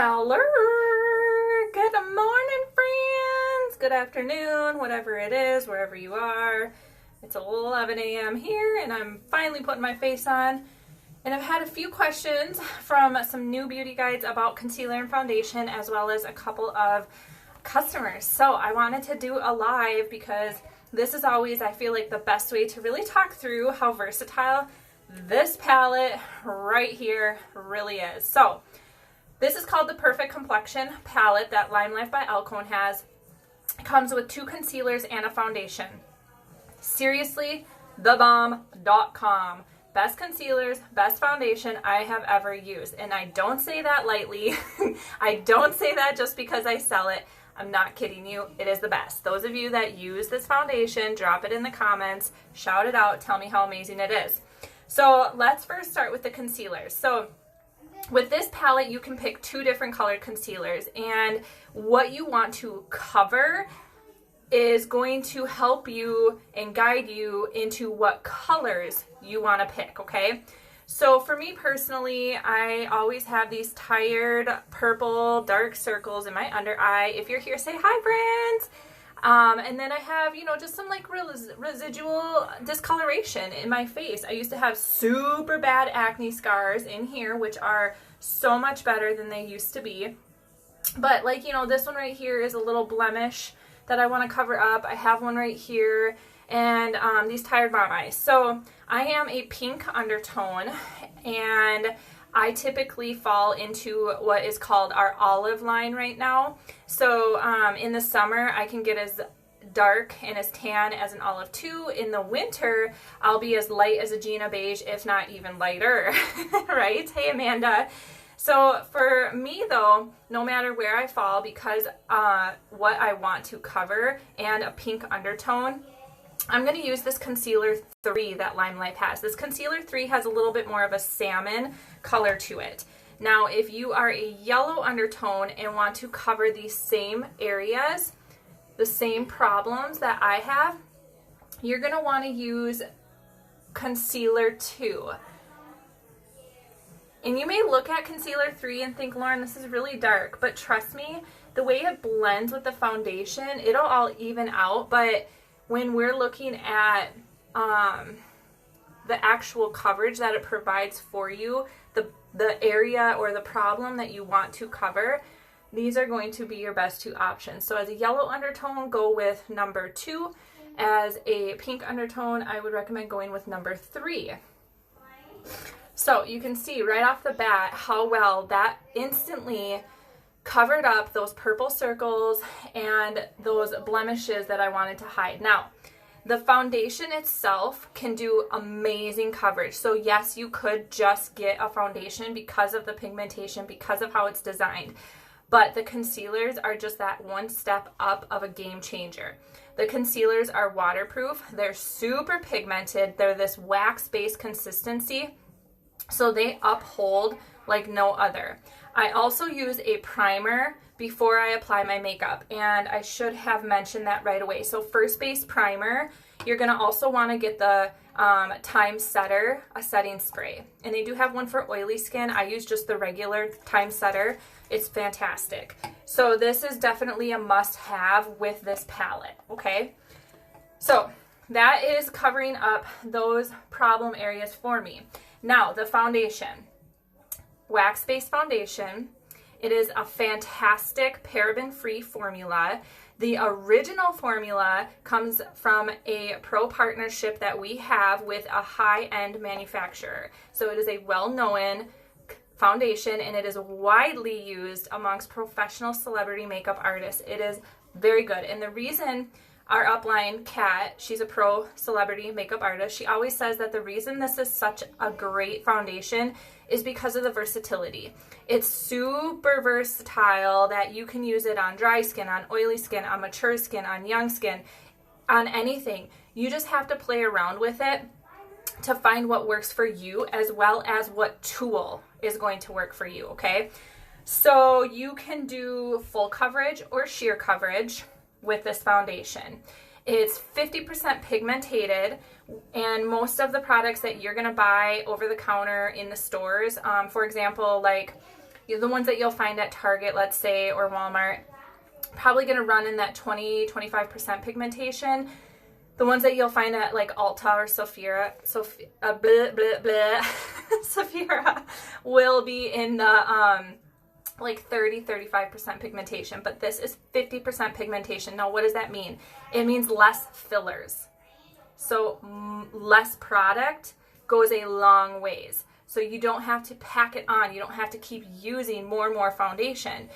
Hello, good morning friends, good afternoon, whatever it is, wherever you are. It's 11 a.m. here and I'm finally putting my face on. And I've had a few questions from some new beauty guides about concealer and foundation, as well as a couple of customers. So I wanted to do a live because this is always, I feel like, the best way to really talk through how versatile this palette right here really is. So this is called the Perfect Complexion palette that Lime Life by Alcone has. It comes with 2 concealers and a foundation. Seriously, thebomb.com. Best concealers, best foundation I have ever used. And I don't say that lightly. I don't say that just because I sell it. I'm not kidding you. It is the best. Those of you that use this foundation, drop it in the comments, shout it out, tell me how amazing it is. So let's first start with the concealers. So with this palette, you can pick 2 different colored concealers, and what you want to cover is going to help you and guide you into what colors you want to pick, okay? So for me personally, I always have these tired purple dark circles in my under eye. If you're here, say hi, friends. And then I have, just some like residual discoloration in my face. I used to have super bad acne scars in here, which are so much better than they used to be. But like, this one right here is a little blemish that I want to cover up. I have one right here, and these tired brown eyes. So I am a pink undertone, and I typically fall into what is called our olive line right now. So in the summer, I can get as dark and as tan as an olive 2. In the winter, I'll be as light as a Gina beige, if not even lighter, right? Hey, Amanda. So for me though, no matter where I fall, because what I want to cover and a pink undertone, I'm going to use this Concealer 3 that Lime Life has. This Concealer 3 has a little bit more of a salmon color to it. Now, if you are a yellow undertone and want to cover these same areas, the same problems that I have, you're going to want to use Concealer 2. And you may look at Concealer 3 and think, Lauren, this is really dark. But trust me, the way it blends with the foundation, it'll all even out. But when we're looking at the actual coverage that it provides for you, the area or the problem that you want to cover, these are going to be your best 2 options. So as a yellow undertone, go with number 2. As a pink undertone, I would recommend going with number 3. So you can see right off the bat how well that instantly covered up those purple circles and those blemishes that I wanted to hide. Now, the foundation itself can do amazing coverage. So yes, you could just get a foundation because of the pigmentation, because of how it's designed. But the concealers are just that one step up of a game changer. The concealers are waterproof. They're super pigmented. They're this wax-based consistency, so they uphold like no other. I also use a primer before I apply my makeup, and I should have mentioned that right away. So first base primer, you're going to also want to get the Time Setter, a setting spray. And they do have one for oily skin. I use just the regular Time Setter. It's fantastic. So this is definitely a must-have with this palette, okay? So that is covering up those problem areas for me. Now, the foundation. Wax-based foundation. It is a fantastic paraben-free formula. The original formula comes from a pro partnership that we have with a high-end manufacturer. So it is a well-known foundation, and it is widely used amongst professional celebrity makeup artists. It is very good. And the reason our upline, Kat, she's a pro celebrity makeup artist, she always says that the reason this is such a great foundation is because of the versatility. It's super versatile that you can use it on dry skin, on oily skin, on mature skin, on young skin, on anything. You just have to play around with it to find what works for you, as well as what tool is going to work for you, okay? So you can do full coverage or sheer coverage with this foundation. It's 50% pigmented, and most of the products that you're going to buy over the counter in the stores, for example, like The ones that you'll find at Target, let's say, or Walmart, probably going to run in that 20-25% pigmentation. The ones that you'll find at like Ulta or Sephora will be in the like 30-35% pigmentation, but this is 50% pigmentation. Now, what does that mean? It means less fillers. So less product goes a long ways. So you don't have to pack it on. You don't have to keep using more and more foundation.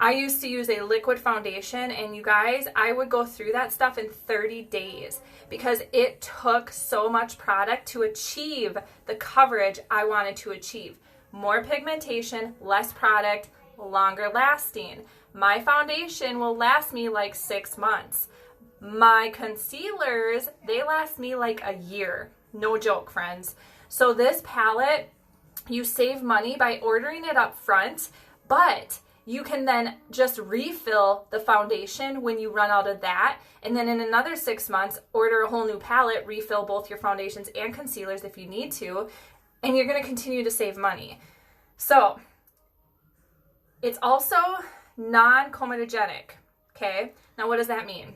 I used to use a liquid foundation, and you guys, I would go through that stuff in 30 days because it took so much product to achieve the coverage I wanted to achieve. More pigmentation, less product, longer lasting. My foundation will last me like 6 months. My concealers, they last me like a year. No joke, friends. So this palette, you save money by ordering it up front, but you can then just refill the foundation when you run out of that. And then in another 6 months, order a whole new palette, refill both your foundations and concealers if you need to, and you're going to continue to save money. So it's also non-comedogenic, okay? Now, what does that mean?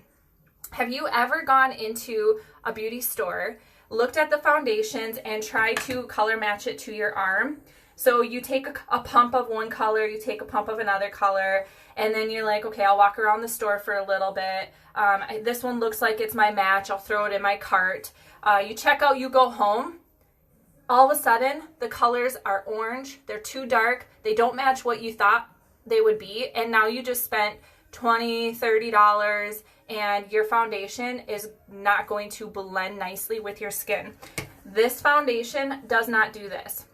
Have you ever gone into a beauty store, looked at the foundations, and tried to color match it to your arm? So you take a pump of one color, you take a pump of another color, and then you're like, okay, I'll walk around the store for a little bit. This one looks like it's my match. I'll throw it in my cart. You check out, you go home. All of a sudden, the colors are orange. They're too dark. They don't match what you thought they would be. And now you just spent $20, $30, and your foundation is not going to blend nicely with your skin. This foundation does not do this.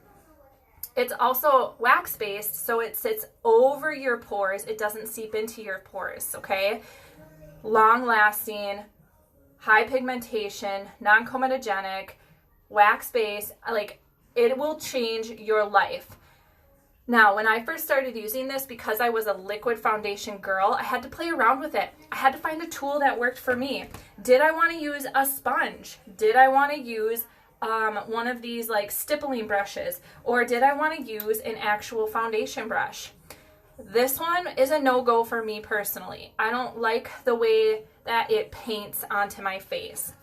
It's also wax-based, so it sits over your pores. It doesn't seep into your pores, okay? Long-lasting, high pigmentation, non-comedogenic, wax-based, like, it will change your life. Now, when I first started using this, because I was a liquid foundation girl, I had to play around with it. I had to find a tool that worked for me. Did I want to use a sponge? Did I want to use one of these like stippling brushes, or did I want to use an actual foundation brush? This one is a no-go for me personally. I don't like the way that it paints onto my face.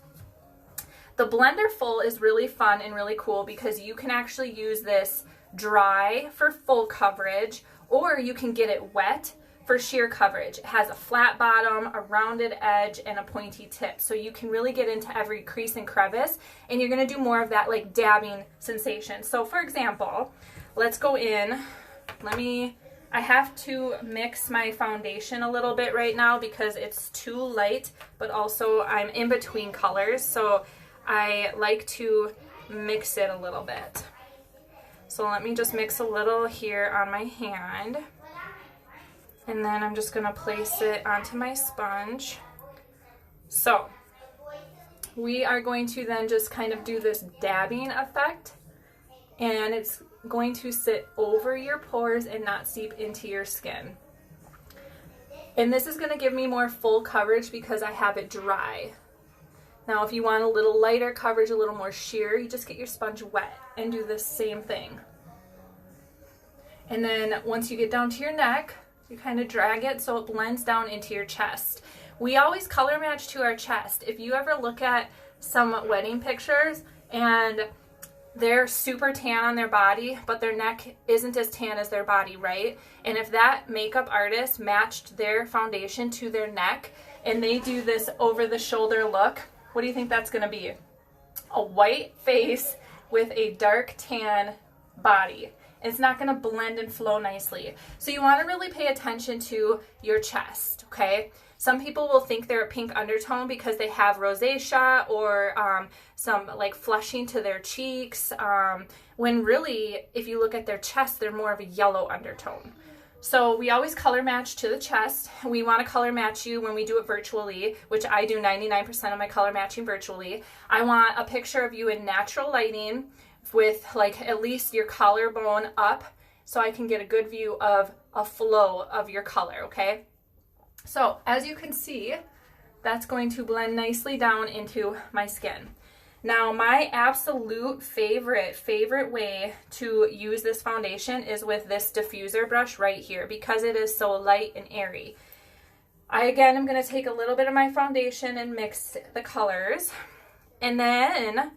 The Blender Full is really fun and really cool because you can actually use this dry for full coverage, or you can get it wet for sheer coverage. It has a flat bottom, a rounded edge, and a pointy tip. So you can really get into every crease and crevice, and you're gonna do more of that like dabbing sensation. So for example, let's go in. I have to mix my foundation a little bit right now because it's too light, but also I'm in between colors. So I like to mix it a little bit. So let me just mix a little here on my hand. And then I'm just going to place it onto my sponge. So we are going to then just kind of do this dabbing effect. And it's going to sit over your pores and not seep into your skin. And this is going to give me more full coverage because I have it dry. Now if you want a little lighter coverage, a little more sheer, you just get your sponge wet and do the same thing. And then once you get down to your neck, you kind of drag it so it blends down into your chest. We always color match to our chest. If you ever look at some wedding pictures and they're super tan on their body, but their neck isn't as tan as their body, right? And if that makeup artist matched their foundation to their neck and they do this over the shoulder look, what do you think that's gonna be? A white face with a dark tan body. It's not going to blend and flow nicely. So you want to really pay attention to your chest, okay? Some people will think they're a pink undertone because they have rosacea or some like flushing to their cheeks, when really, if you look at their chest, they're more of a yellow undertone. So we always color match to the chest. We want to color match you when we do it virtually, which I do 99% of my color matching virtually. I want a picture of you in natural lighting with like at least your collarbone up so I can get a good view of a flow of your color, okay? So as you can see, that's going to blend nicely down into my skin. Now, my absolute favorite way to use this foundation is with this diffuser brush right here because it is so light and airy. Again, I'm going to take a little bit of my foundation and mix the colors. And then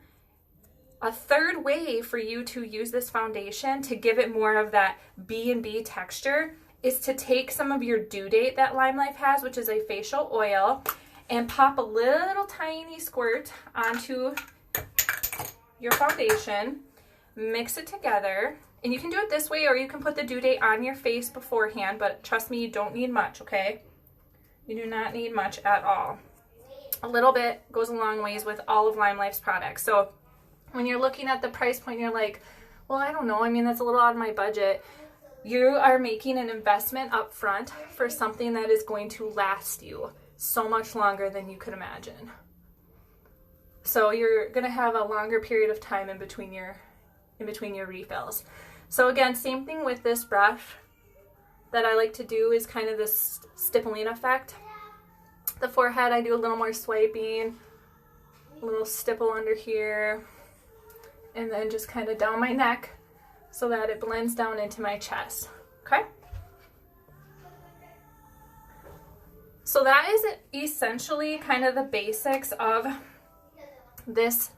a third way for you to use this foundation to give it more of that B&B texture is to take some of your Due Date that Lime Life has, which is a facial oil, and pop a little tiny squirt onto your foundation, mix it together, and you can do it this way or you can put the Due Date on your face beforehand, but trust me, you don't need much, okay? You do not need much at all. A little bit goes a long ways with all of Lime Life's products. So when you're looking at the price point, you're like, well, I don't know, I mean, that's a little out of my budget. You are making an investment up front for something that is going to last you so much longer than you could imagine. So you're going to have a longer period of time in between your refills. So again, same thing with this brush that I like to do is kind of this stippling effect. The forehead, I do a little more swiping, a little stipple under here, and then just kind of down my neck so that it blends down into my chest, okay? So that is essentially kind of the basics of this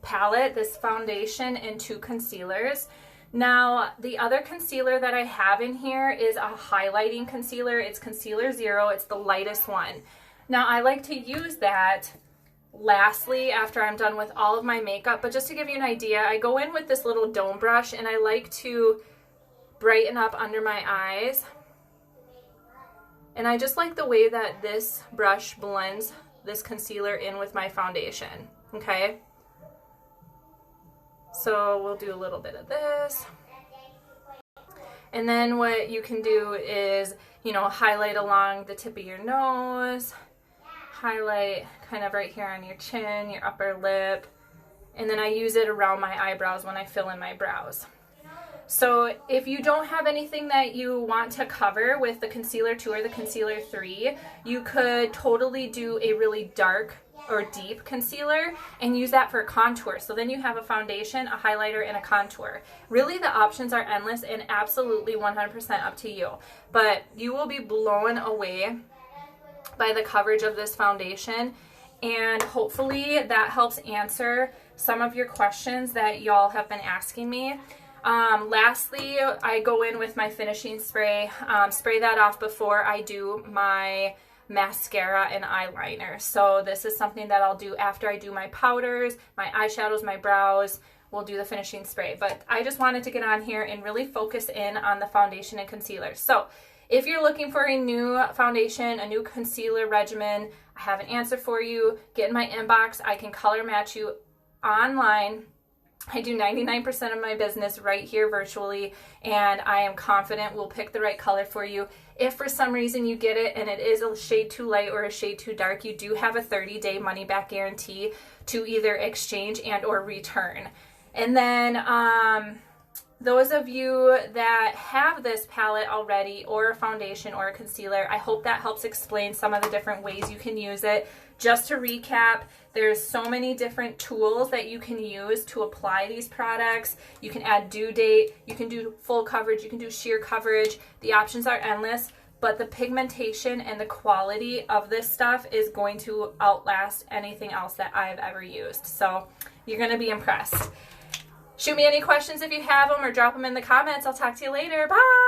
palette, this foundation, and 2 concealers. Now, the other concealer that I have in here is a highlighting concealer. It's Concealer Zero. It's the lightest one. Now, I like to use that lastly after I'm done with all of my makeup, but just to give you an idea, I go in with this little dome brush and I like to brighten up under my eyes. And I just like the way that this brush blends this concealer in with my foundation, okay? So we'll do a little bit of this. And then what you can do is, you know, highlight along the tip of your nose, highlight kind of right here on your chin, your upper lip, and then I use it around my eyebrows when I fill in my brows. So if you don't have anything that you want to cover with the Concealer 2 or the Concealer 3, you could totally do a really dark or deep concealer and use that for contour. So then you have a foundation, a highlighter, and a contour. Really, the options are endless and absolutely 100% up to you. But you will be blown away by the coverage of this foundation, and hopefully that helps answer some of your questions that y'all have been asking me. Lastly, I go in with my finishing spray, spray that off before I do my mascara and eyeliner. So this is something that I'll do after I do my powders, my eyeshadows, my brows. We'll do the finishing spray. But I just wanted to get on here and really focus in on the foundation and concealer. So if you're looking for a new foundation, a new concealer regimen, I have an answer for you. Get in my inbox. I can color match you online. I do 99% of my business right here virtually, and I am confident we'll pick the right color for you. If for some reason you get it and it is a shade too light or a shade too dark, you do have a 30-day money-back guarantee to either exchange and or return. And then those of you that have this palette already, or a foundation or a concealer, I hope that helps explain some of the different ways you can use it. Just to recap, there's so many different tools that you can use to apply these products. You can add due date, you can do full coverage, you can do sheer coverage. The options are endless, but the pigmentation and the quality of this stuff is going to outlast anything else that I've ever used. So you're going to be impressed. Shoot me any questions if you have them, or drop them in the comments. I'll talk to you later. Bye!